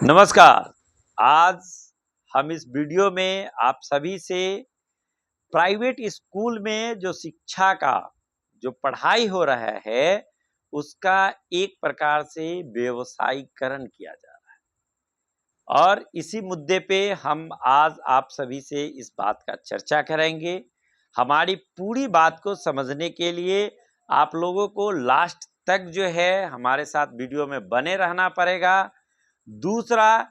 नमस्कार। आज हम इस वीडियो में आप सभी से प्राइवेट स्कूल में जो शिक्षा का जो पढ़ाई हो रहा है उसका एक प्रकार से व्यवसायीकरण किया जा रहा है और इसी मुद्दे पे हम आज आप सभी से इस बात का चर्चा करेंगे। हमारी पूरी बात को समझने के लिए आप लोगों को लास्ट तक जो है हमारे साथ वीडियो में बने रहना पड़ेगा। दूसरा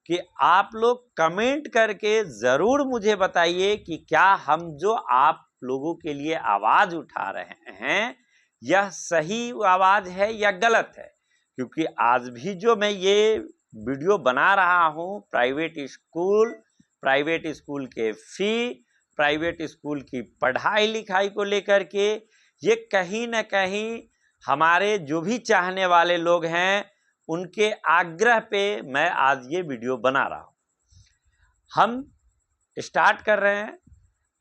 कि आप लोग कमेंट करके ज़रूर मुझे बताइए कि क्या हम जो आप लोगों के लिए आवाज़ उठा रहे हैं यह सही आवाज़ है या गलत है, क्योंकि आज भी जो मैं ये वीडियो बना रहा हूँ प्राइवेट स्कूल के फ़ी, प्राइवेट स्कूल की पढ़ाई लिखाई को लेकर के ये कहीं ना कहीं हमारे जो भी चाहने वाले लोग हैं उनके आग्रह पे मैं आज ये वीडियो बना रहा हूँ। हम स्टार्ट कर रहे हैं।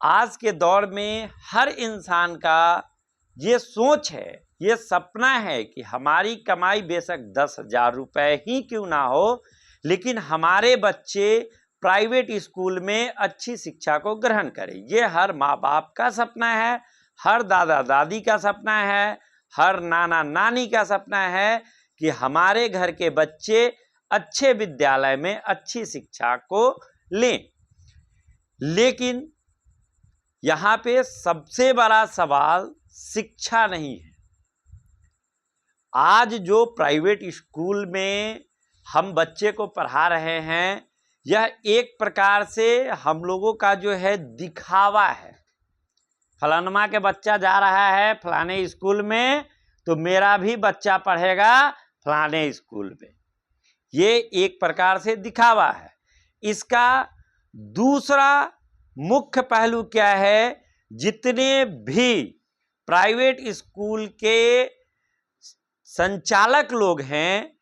आज के दौर में हर इंसान का ये सोच है, ये सपना है कि हमारी कमाई बेशक 10,000 रुपये ही क्यों ना हो, लेकिन हमारे बच्चे प्राइवेट स्कूल में अच्छी शिक्षा को ग्रहण करें। ये हर माँ बाप का सपना है, हर दादा दादी का सपना है, हर नाना नानी का सपना है कि हमारे घर के बच्चे अच्छे विद्यालय में अच्छी शिक्षा को लें। लेकिन यहाँ पे सबसे बड़ा सवाल शिक्षा नहीं है। आज जो प्राइवेट स्कूल में हम बच्चे को पढ़ा रहे हैं यह एक प्रकार से हम लोगों का जो है दिखावा है। फलानमा के बच्चा जा रहा है फलाने स्कूल में तो मेरा भी बच्चा पढ़ेगा फलाने स्कूल में, ये एक प्रकार से दिखावा है। इसका दूसरा मुख्य पहलू क्या है, जितने भी प्राइवेट स्कूल के संचालक लोग हैं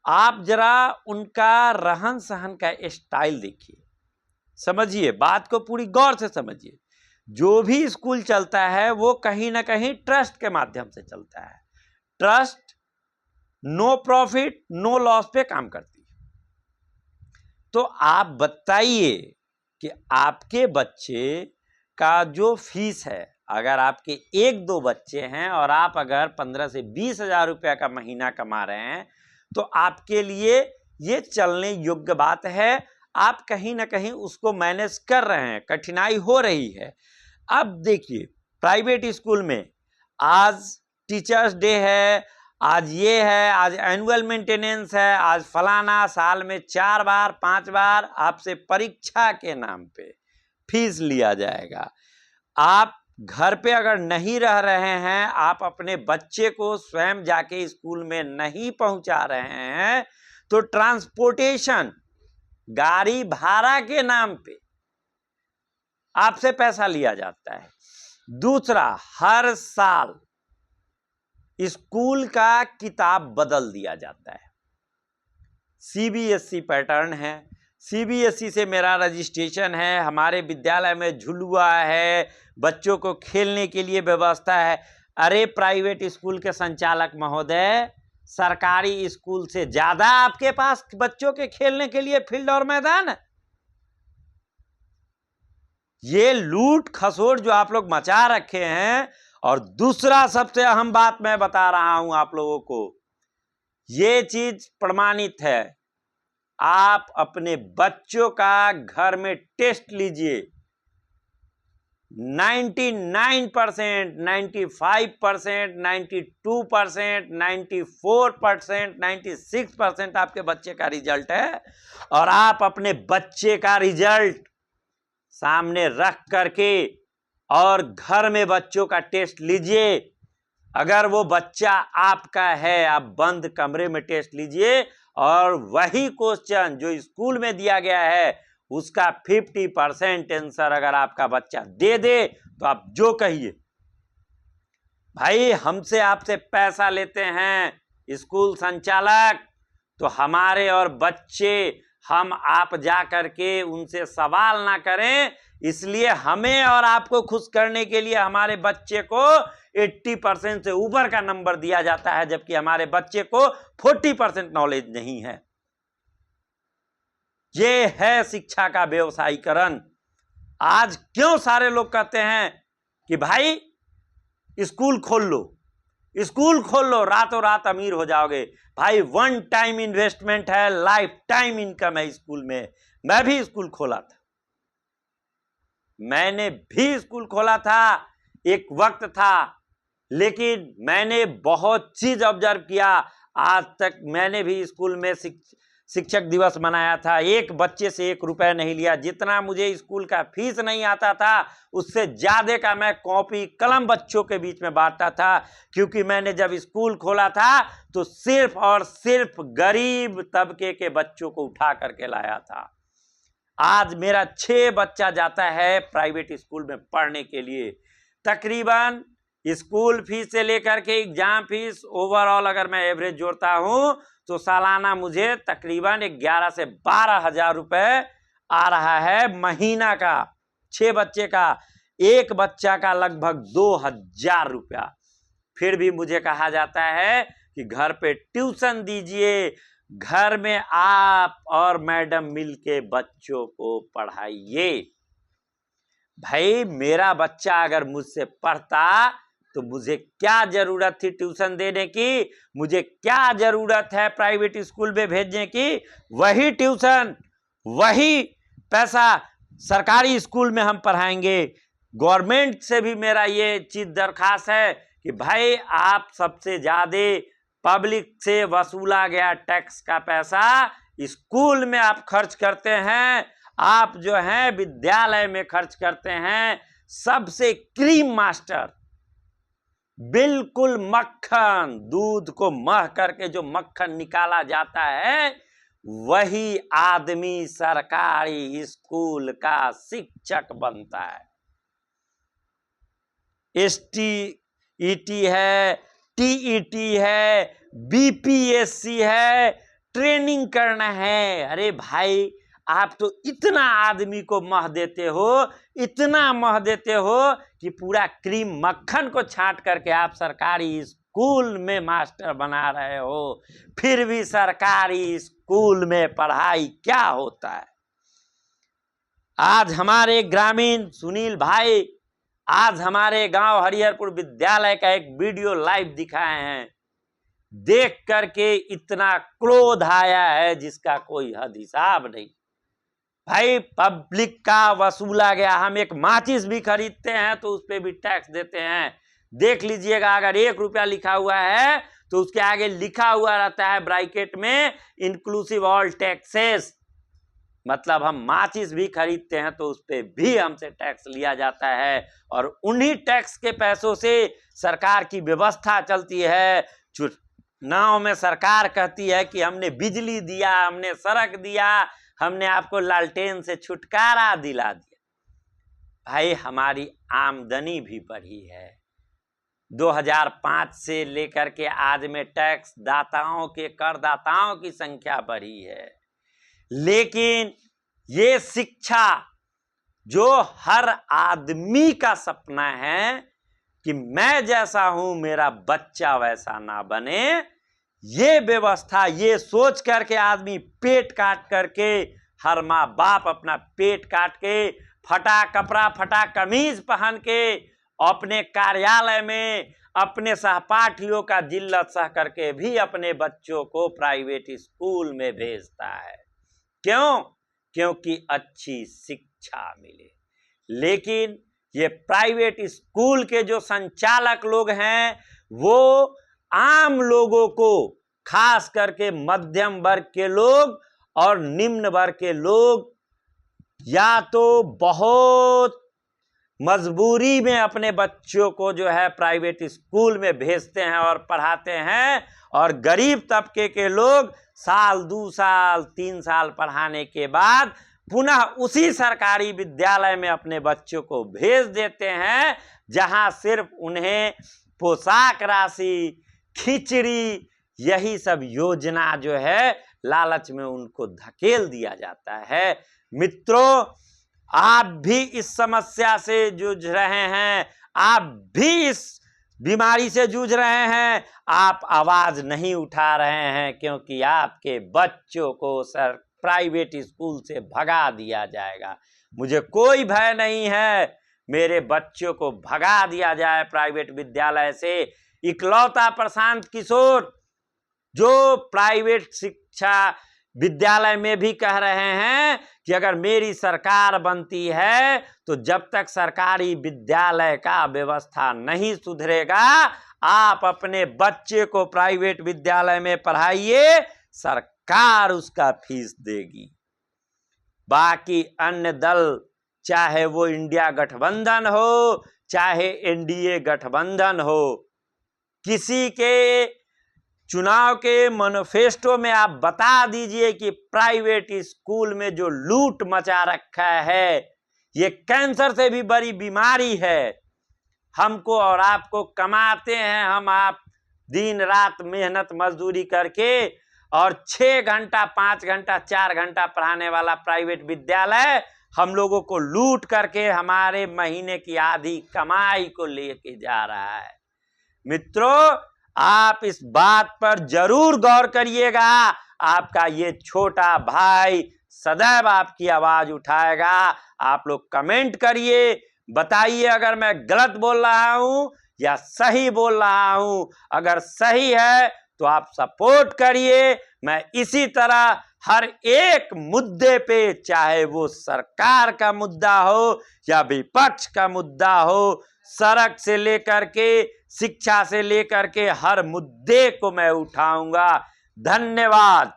आप जरा उनका रहन सहन का स्टाइल देखिए, समझिए, बात को पूरी गौर से समझिए। जो भी स्कूल चलता है वो कहीं ना कहीं ट्रस्ट के माध्यम से चलता है। Trust no profit no loss पे काम करती है। तो आप बताइए कि आपके बच्चे का जो फीस है, अगर आपके 1-2 बच्चे हैं और आप अगर 15 से 20 हजार रुपया का महीना कमा रहे हैं तो आपके लिए ये चलने योग्य बात है। आप कहीं ना कहीं उसको मैनेज कर रहे हैं, कठिनाई हो रही है। अब देखिए प्राइवेट स्कूल में आज टीचर्स डे है, आज ये है, आज एनुअल मेंटेनेंस है, आज फलाना, साल में 4 बार 5 बार आपसे परीक्षा के नाम पे फीस लिया जाएगा। आप घर पे अगर नहीं रह रहे हैं, आप अपने बच्चे को स्वयं जाके स्कूल में नहीं पहुंचा रहे हैं तो ट्रांसपोर्टेशन गाड़ी भाड़ा के नाम पे आपसे पैसा लिया जाता है। दूसरा, हर साल स्कूल का किताब बदल दिया जाता है। सीबीएसई पैटर्न है, सीबीएसई से मेरा रजिस्ट्रेशन है, हमारे विद्यालय में झुलुआ है, बच्चों को खेलने के लिए व्यवस्था है। अरे प्राइवेट स्कूल के संचालक महोदय, सरकारी स्कूल से ज्यादा आपके पास बच्चों के खेलने के लिए फील्ड और मैदान है। ये लूट खसोट जो आप लोग मचा रखे हैं। और दूसरा सबसे अहम बात मैं बता रहा हूं आप लोगों को, ये चीज प्रमाणित है। आप अपने बच्चों का घर में टेस्ट लीजिए, 99%, 95%, 92%, 94%, 96% आपके बच्चे का रिजल्ट है। और आप अपने बच्चे का रिजल्ट सामने रख करके और घर में बच्चों का टेस्ट लीजिए। अगर वो बच्चा आपका है, आप बंद कमरे में टेस्ट लीजिए और वही क्वेश्चन जो स्कूल में दिया गया है उसका 50% आंसर अगर आपका बच्चा दे दे तो आप जो कहिए, भाई हमसे आपसे पैसा लेते हैं स्कूल संचालक, तो हमारे और बच्चे हम आप जा करके उनसे सवाल ना करें, इसलिए हमें और आपको खुश करने के लिए हमारे बच्चे को 80% से ऊपर का नंबर दिया जाता है, जबकि हमारे बच्चे को 40% नॉलेज नहीं है। ये है शिक्षा का व्यवसायीकरण। आज क्यों सारे लोग कहते हैं कि भाई स्कूल खोल लो, स्कूल खोल लो, रातों रात अमीर हो जाओगे। भाई वन टाइम इन्वेस्टमेंट है, लाइफ टाइम इनकम है स्कूल में। मैं भी स्कूल खोला था, मैंने भी स्कूल खोला था, एक वक्त था, लेकिन मैंने बहुत चीज ऑब्जर्व किया। आज तक मैंने भी स्कूल में शिक्षक दिवस मनाया था, एक बच्चे से 1 रुपया नहीं लिया। जितना मुझे स्कूल का फीस नहीं आता था उससे ज्यादा का मैं कॉपी कलम बच्चों के बीच में बांटता था, क्योंकि मैंने जब स्कूल खोला था तो सिर्फ और सिर्फ गरीब तबके के बच्चों को उठा करके लाया था। आज मेरा 6 बच्चा जाता है प्राइवेट स्कूल में पढ़ने के लिए। तकरीबन स्कूल फीस से लेकर के एग्जाम फीस ओवरऑल अगर मैं एवरेज जोड़ता हूं तो सालाना मुझे तकरीबन 11 से 12 हजार रुपए आ रहा है महीना का। 6 बच्चे का, एक बच्चा का लगभग 2000 रुपया। फिर भी मुझे कहा जाता है कि घर पे ट्यूशन दीजिए, घर में आप और मैडम मिलके बच्चों को पढ़ाइए। भाई मेरा बच्चा अगर मुझसे पढ़ता तो मुझे क्या जरूरत थी ट्यूशन देने की, मुझे क्या जरूरत है प्राइवेट स्कूल में भेजने की। वही ट्यूशन, वही पैसा सरकारी स्कूल में हम पढ़ाएंगे। गवर्नमेंट से भी मेरा ये चीज दरखास्त है कि भाई आप सबसे ज्यादा पब्लिक से वसूला गया टैक्स का पैसा स्कूल में आप खर्च करते हैं, आप जो हैं विद्यालय में खर्च करते हैं। सबसे क्रीम मास्टर, बिल्कुल मक्खन, दूध को मह करके जो मक्खन निकाला जाता है वही आदमी सरकारी स्कूल का शिक्षक बनता है। STET है, TET है, BPSC है, ट्रेनिंग करना है। अरे भाई आप तो इतना आदमी को मह देते हो, इतना मह देते हो कि पूरा क्रीम मक्खन को छांट करके आप सरकारी स्कूल में मास्टर बना रहे हो। फिर भी सरकारी स्कूल में पढ़ाई क्या होता है। आज हमारे ग्रामीण सुनील भाई आज हमारे गांव हरिहरपुर विद्यालय का एक वीडियो लाइव दिखाए हैं, देख करके इतना क्रोध आया है जिसका कोई हद हिसाब नहीं। भाई पब्लिक का वसूला गया, हम एक माचिस भी खरीदते हैं तो उस पर भी टैक्स देते हैं। देख लीजिएगा, अगर 1 रुपया लिखा हुआ है तो उसके आगे लिखा हुआ रहता है ब्रैकेट में इंक्लूसिव ऑल टैक्सेस। मतलब हम माचिस भी खरीदते हैं तो उस पर भी हमसे टैक्स लिया जाता है, और उन्हीं टैक्स के पैसों से सरकार की व्यवस्था चलती है। चुनाव में सरकार कहती है कि हमने बिजली दिया, हमने सड़क दिया, हमने आपको लालटेन से छुटकारा दिला दिया। भाई हमारी आमदनी भी बढ़ी है। 2005 से लेकर के आज में टैक्स दाताओं के, करदाताओं की संख्या बढ़ी है, लेकिन ये शिक्षा जो हर आदमी का सपना है कि मैं जैसा हूं मेरा बच्चा वैसा ना बने, ये व्यवस्था, ये सोच करके आदमी पेट काट करके, हर माँ बाप अपना पेट काट के, फटा कपड़ा फटा कमीज पहन के अपने कार्यालय में अपने सहपाठियों का जिल्लत सह करके भी अपने बच्चों को प्राइवेट स्कूल में भेजता है। क्यों? क्योंकि अच्छी शिक्षा मिले। लेकिन ये प्राइवेट स्कूल के जो संचालक लोग हैं वो आम लोगों को, खास करके मध्यम वर्ग के लोग और निम्न वर्ग के लोग, या तो बहुत मजबूरी में अपने बच्चों को जो है प्राइवेट स्कूल में भेजते हैं और पढ़ाते हैं, और गरीब तबके के लोग साल 2 साल 3 साल पढ़ाने के बाद पुनः उसी सरकारी विद्यालय में अपने बच्चों को भेज देते हैं, जहां सिर्फ उन्हें पोशाक राशि, खिचड़ी, यही सब योजना जो है लालच में उनको धकेल दिया जाता है। मित्रों, आप भी इस समस्या से जूझ रहे हैं, आप भी इस बीमारी से जूझ रहे हैं, आप आवाज नहीं उठा रहे हैं क्योंकि आपके बच्चों को प्राइवेट स्कूल से भगा दिया जाएगा। मुझे कोई भय नहीं है, मेरे बच्चों को भगा दिया जाए प्राइवेट विद्यालय से। इकलौता प्रशांत किशोर जो प्राइवेट शिक्षा विद्यालय में भी कह रहे हैं कि अगर मेरी सरकार बनती है तो जब तक सरकारी विद्यालय का व्यवस्था नहीं सुधरेगा, आप अपने बच्चे को प्राइवेट विद्यालय में पढ़ाइए, सरकार उसका फीस देगी। बाकी अन्य दल, चाहे वो इंडिया गठबंधन हो चाहे एनडीए गठबंधन हो, किसी के चुनाव के मैनिफेस्टो में आप बता दीजिए कि प्राइवेट स्कूल में जो लूट मचा रखा है, ये कैंसर से भी बड़ी बीमारी है। हमको और आपको कमाते हैं, हम आप दिन रात मेहनत मजदूरी करके, और 6 घंटा 5 घंटा 4 घंटा पढ़ाने वाला प्राइवेट विद्यालय हम लोगों को लूट करके हमारे महीने की आधी कमाई को लेके जा रहा है। मित्रों, आप इस बात पर जरूर गौर करिएगा। आपका ये छोटा भाई सदैव आपकी आवाज उठाएगा। आप लोग कमेंट करिए, बताइए अगर मैं गलत बोल रहा हूं या सही बोल रहा हूं। अगर सही है तो आप सपोर्ट करिए। मैं इसी तरह हर एक मुद्दे पे, चाहे वो सरकार का मुद्दा हो या विपक्ष का मुद्दा हो, सड़क से लेकर के शिक्षा से लेकर के हर मुद्दे को मैं उठाऊंगा। धन्यवाद।